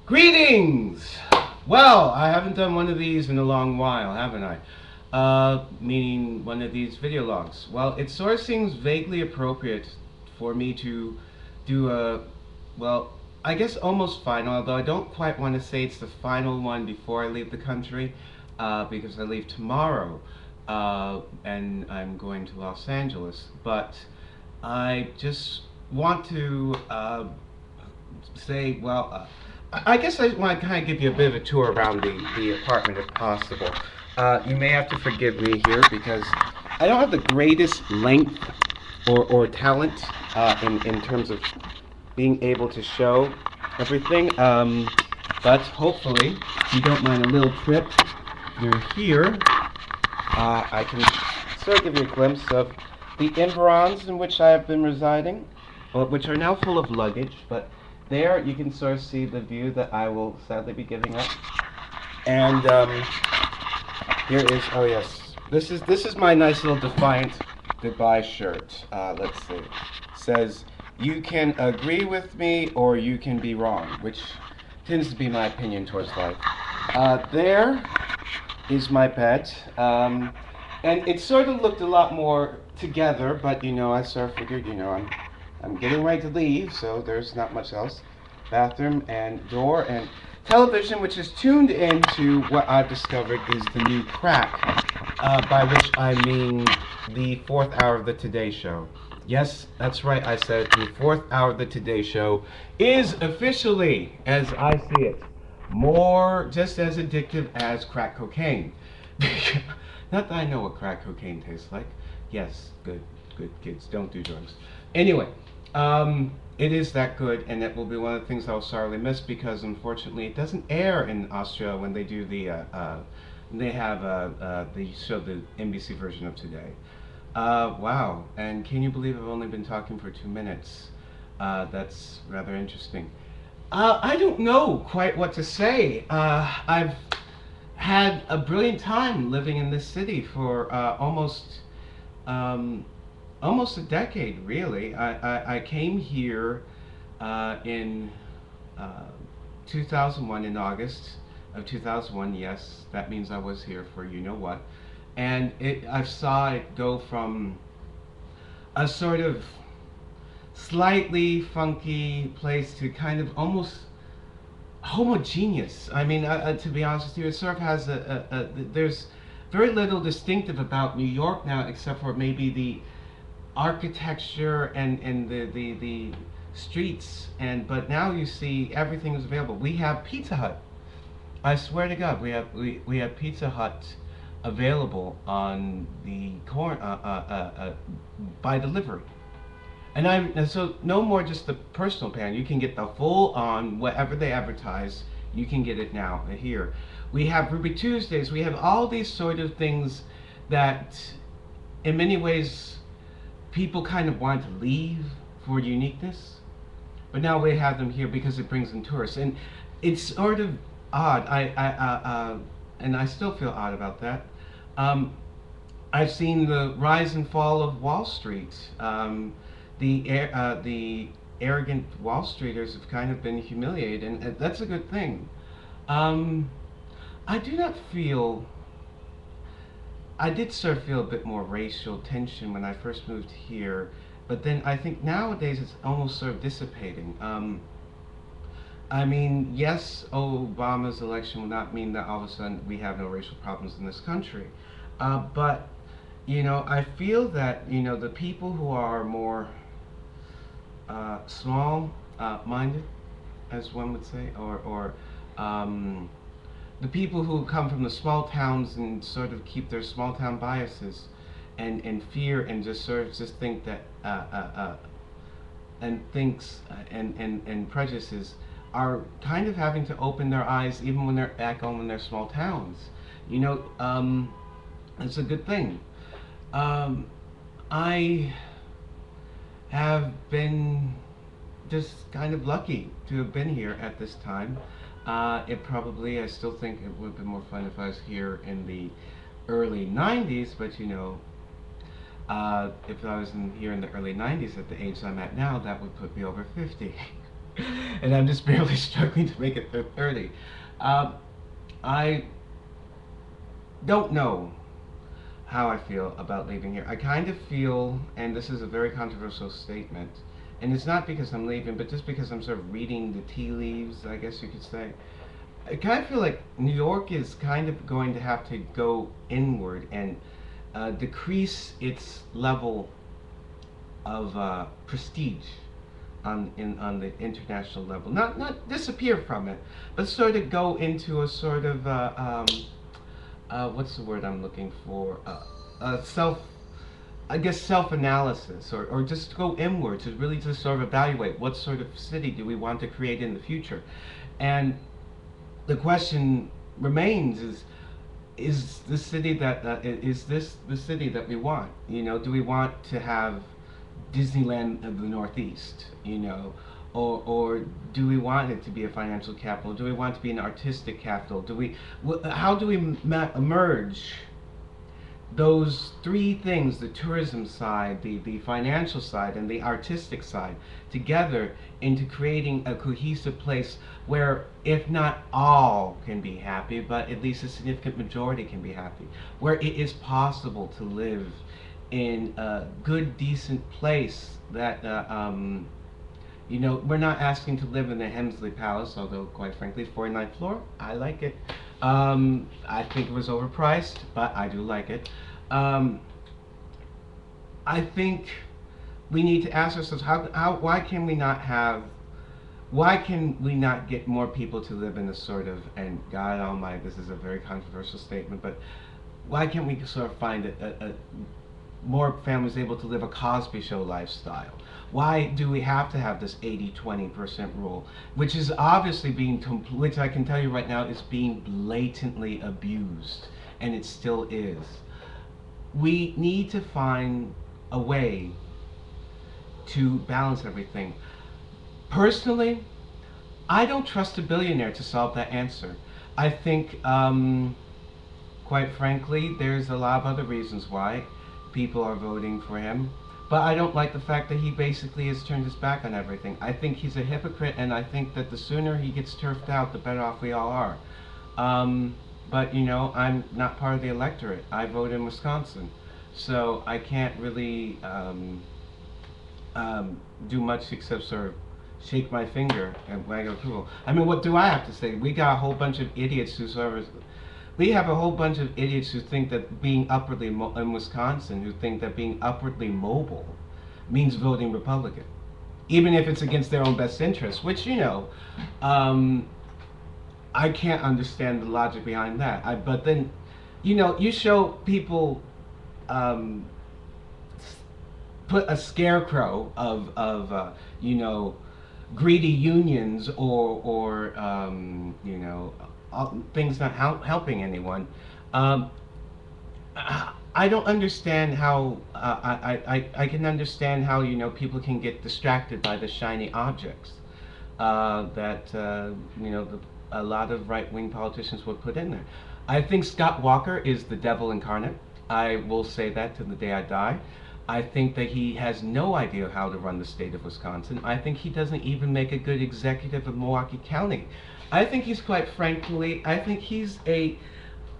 Greetings! Well, I haven't done one of these in a long while, haven't I? Meaning one of these video logs. Well, it sort of seems vaguely appropriate for me to do a, well, I guess almost final, although I don't quite want to say it's the final one before I leave the country, because I leave tomorrow, and I'm going to Los Angeles. But I just want to say, well, I guess I want to kind of give you a bit of a tour around the apartment if possible. You may have to forgive me here because I don't have the greatest length or talent in terms of being able to show everything. But hopefully, if you don't mind a little trip through here, I can sort of give you a glimpse of the environs in which I have been residing, which are now full of luggage, but there you can sort of see the view that I will sadly be giving up. And here is, oh yes, this is my nice little defiant goodbye shirt. Let's see. It says, "You can agree with me or you can be wrong," which tends to be my opinion towards life. There is my bed. And it sort of looked a lot more together, but I sort of figured, I'm getting ready to leave, so there's not much else. Bathroom and door and television, which is tuned into what I've discovered is the new crack, by which I mean the fourth hour of the Today Show. Yes, that's right, I said the fourth hour of the Today Show is officially, as I see it, more just as addictive as crack cocaine. Not that I know what crack cocaine tastes like. Yes, good kids, don't do drugs. Anyway, it is that good, and it will be one of the things I'll sorely miss because unfortunately it doesn't air in Austria when they do they show the NBC version of Today. Wow, and can you believe I've only been talking for 2 minutes? That's rather interesting. I don't know quite what to say. I've had a brilliant time living in this city for um, almost a decade, really. I came here in 2001, in August of 2001. Yes, that means I was here for you know what. And I saw it go from a sort of slightly funky place to kind of almost homogeneous. I mean, to be honest with you, it sort of has there's very little distinctive about New York now, except for maybe the architecture and the streets. But now you see everything is available. We have Pizza Hut. I swear to God, we have Pizza Hut available on the by delivery. And so no more just the personal pan. You can get the full on whatever they advertise. You can get it now here. We have Ruby Tuesdays. We have all these sort of things that, in many ways, people kind of want to leave for uniqueness, but now we have them here because it brings in tourists, and it's sort of odd. And I still feel odd about that. Um, I've seen the rise and fall of Wall Street. The arrogant Wall Streeters have kind of been humiliated, and that's a good thing. Um, I do not feel. I did sort of feel a bit more racial tension when I first moved here, but then I think nowadays it's almost sort of dissipating. I mean, yes, Obama's election will not mean that all of a sudden we have no racial problems in this country, but I feel that the people who are more small minded, as one would say, or the people who come from the small towns and sort of keep their small town biases and fear and just sort of just think that and thinks and prejudices are kind of having to open their eyes even when they're back home in their small towns. It's a good thing. I have been just kind of lucky to have been here at this time. I still think it would have been more fun if I was here in the early 90s, but if I was here in the early 90s at the age I'm at now, that would put me over 50. and I'm just barely struggling to make it through 30. I don't know how I feel about leaving here. I kind of feel, and this is a very controversial statement, and it's not because I'm leaving, but just because I'm sort of reading the tea leaves, I guess you could say. I kind of feel like New York is kind of going to have to go inward and decrease its level of prestige on the international level. Not disappear from it, but sort of go into a sort of what's the word I'm looking for? Self, I guess self-analysis, or just go inward to really just sort of evaluate what sort of city do we want to create in the future. And the question remains is the city is this the city that we want? You know, do we want to have Disneyland of the Northeast? You know, or do we want it to be a financial capital? Do we want it to be an artistic capital? How do we merge those three things, the tourism side, the financial side, and the artistic side, together into creating a cohesive place where, if not all can be happy, but at least a significant majority can be happy, where it is possible to live in a good, decent place that, you know, we're not asking to live in the Hemsley Palace, although, quite frankly, 49th floor, I like it. I think it was overpriced, but I do like it. I think we need to ask ourselves, why can we not get more people to live in a sort of, and God Almighty, this is a very controversial statement, but why can't we sort of find more families able to live a Cosby Show lifestyle? Why do we have to have this 80-20% rule, which is obviously which I can tell you right now is being blatantly abused, and it still is. We need to find a way to balance everything. Personally, I don't trust a billionaire to solve that answer. I think, quite frankly, there's a lot of other reasons why people are voting for him. But I don't like the fact that he basically has turned his back on everything. I think he's a hypocrite, and I think that the sooner he gets turfed out, the better off we all are. But, you know, I'm not part of the electorate. I vote in Wisconsin. So I can't really do much except sort of shake my finger and wag approval. I mean, what do I have to say? We got a whole bunch of idiots we have a whole bunch of idiots who think that being upwardly in Wisconsin, who think that being upwardly mobile means voting Republican, even if it's against their own best interests. Which, you know, I can't understand the logic behind that. But then, you know, you show people put a scarecrow of you know, greedy unions or you know, things not helping anyone. I don't understand how I can understand how, you know, people can get distracted by the shiny objects that you know, a lot of right-wing politicians would put in there. I think Scott Walker is the devil incarnate. I will say that to the day I die. I think that he has no idea how to run the state of Wisconsin. I think he doesn't even make a good executive of Milwaukee County. I think he's, quite frankly, I think he's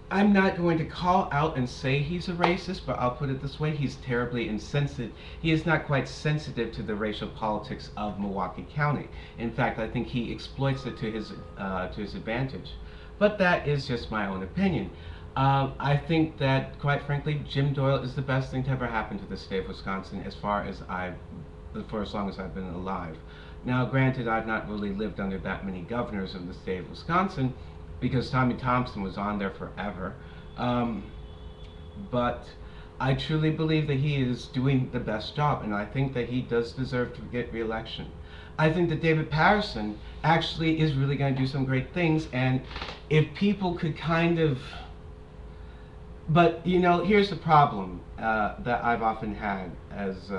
I'm not going to call out and say he's a racist, but I'll put it this way, he's terribly insensitive. He is not quite sensitive to the racial politics of Milwaukee County. In fact, I think he exploits it to his advantage. But that is just my own opinion. I think that, quite frankly, Jim Doyle is the best thing to ever happen to the state of Wisconsin for as long as I've been alive. Now, granted, I've not really lived under that many governors of the state of Wisconsin because Tommy Thompson was on there forever. But I truly believe that he is doing the best job, and I think that he does deserve to get re-election. I think that David Patterson actually is really going to do some great things, and if people could kind of... But, you know, here's the problem that I've often had as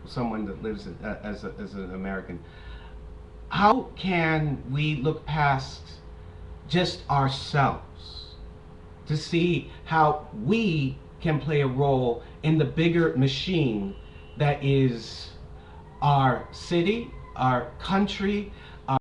someone that lives as an American. How can we look past just ourselves to see how we can play a role in the bigger machine that is our city, our country,